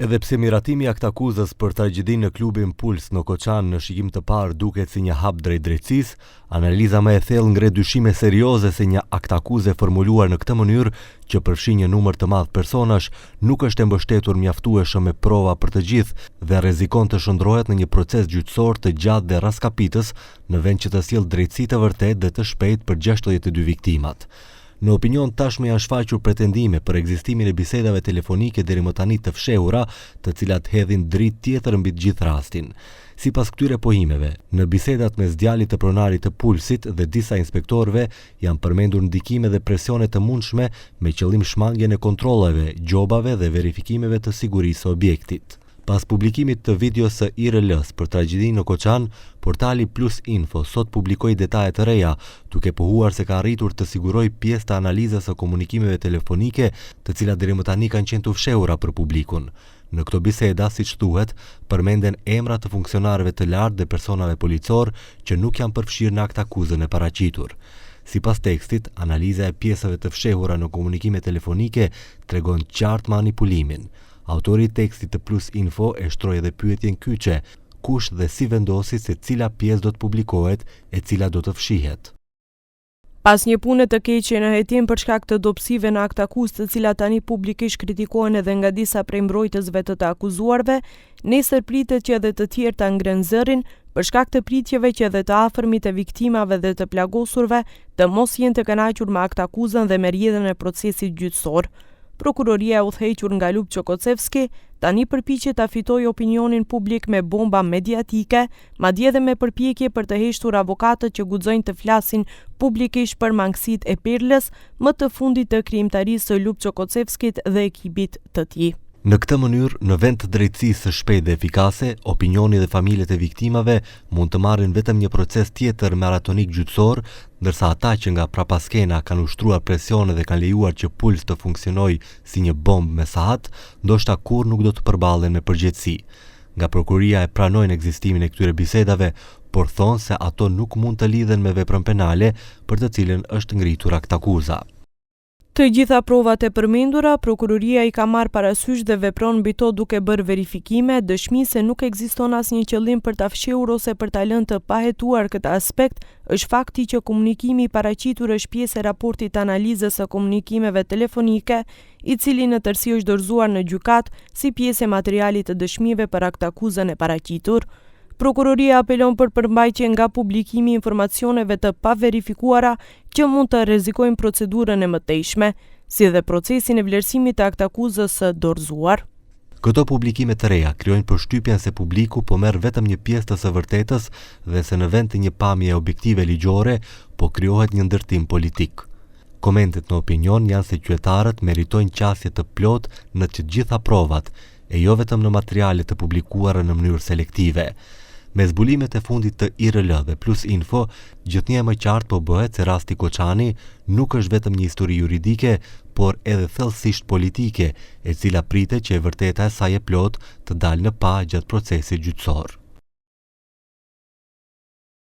Edhe pse miratimi i aktakuzës për tragjedinë në klubin Puls në Koçan në shikim të parë duket si një hap drejt drejtësisë, analiza më e thellë ngre dyshime serioze se një aktakuzë formuluar në këtë mënyrë që përfshin një numër të madh personash nuk është e mbështetur mjaftueshëm me prova për të gjithë dhe rrezikon të shndrohet në një proces gjyqësor të gjatë dhe raskapitës në vend që të sjellë drejtësi të vërtetë dhe të shpejtë për 62 viktimat. Në opinion tashmë janë shfaqur pretendime për ekzistimin e bisedave telefonike deri më tani të fshehura, të cilat hedhin dritë tjetër mbi të gjithë rastin. Sipas këtyre pohimeve, në bisedat mes djalit të pronarit të Pulsit dhe disa inspektorëve janë përmendur ndikime dhe presione të mundshme me qëllim shmangjen e kontrolleve, gjobave dhe verifikimeve të sigurisë së objektit. Pas publikimit të videos së IRL-s për tragjedinë në Koçan, portali Plus Info sot publikoi detaje të reja, duke pohuar se ka arritur të sigurojë pjesë të analizës së komunikimeve telefonike, të cilat deri më tani kanë qenë të fshehura për publikun. Në këto biseda, siç thuhet, përmenden emra të funksionarëve të lartë dhe personave policor që nuk janë përfshirë në aktakuzën e paraqitur. Sipas tekstit, analiza e pjesëve të fshehura në komunikime telefonike tregon qartë manipulimin. Autori i tekstit të Plus Info e shtroi edhe pyetjen kyçe: kush dhe si vendosi se cila pjesë do të publikohet e cila do të fshihet? Pas një pune të keqe në hetim për shkak të dobësive në aktakuzë, të cilat tani publikisht kritikohen edhe nga disa prej mbrojtësve të akuzuarve, nesër pritet që edhe të tjerë ta ngrenë zërin për shkak të pritjeve që edhe të afërmit e viktimave dhe të plagosurve të mos jenë të kënaqur me aktakuzën dhe me rrjedhjen e procesit gjyqësor. Prokuroria e udhëhequr nga Lupço Kocevski tani përpiqet ta fitojë opinionin publik me bomba mediatike, madje edhe me përpjekje për të hequr avokatët që guxojnë të flasin publikisht për mangësitë e Perlës, më të fundit të krijimtarisë së Lupço Kocevskit dhe ekipit të tij. Në këtë mënyrë, në vend të drejtësisë së shpejtë dhe efikase, opinioni dhe familjet e viktimave mund të marrin vetëm një proces tjetër maratonik gjyqësor, ndërsa ata që nga prapaskena kanë ushtruar presione dhe kanë lejuar që Puls të funksionojë si një bombë me sahat, ndoshta kurrë nuk do të përballen me përgjegjësi. Nga prokuria e pranojnë ekzistimin e këtyre bisedave, por thonë se ato nuk mund të lidhen me veprën penale për të cilën është ngritur aktakuza. Të gjitha provat e përmendura, prokuroria i ka marrë parasysh dhe vepron mbi to duke bërë verifikime, dëshmi se nuk ekziston asnjë qëllim për ta fshehur ose për ta lënë të pahetuar këtë aspekt, është fakti që komunikimi i paraqitur është pjesë e raportit të analizës së komunikimeve telefonike, i cili në tërësi është dorëzuar në gjykat si pjesë e materialit të dëshmive për aktakuzën e paraqitur. Prokuroria apelon për përmbajtje nga publikimi i informacioneve të paverifikuara që mund të rrezikojnë procedurën e mëtejshme, si dhe procesin e vlerësimit të aktakuzës së dorëzuar. Këto publikime të reja krijojnë përshtypjen se publiku po merr vetëm një pjesë të së vërtetës dhe se në vend të një pamje objektive ligjore, po krijohet një ndërtim politik. Komentet në opinion janë se qytetarët meritojnë qasje të plotë në të gjitha provat, e jo vetëm në materiale të publikuara në mënyrë selektive. Me zbulimet e fundit të IRL dhe Plus Info, gjithnjë më qartë po bëhet se rasti Koçani nuk është vetëm një histori juridike, por edhe thellësisht politike, e cila pritet që e vërteta e saj e plotë të dalë në pa gjatë procesit gjyqësor.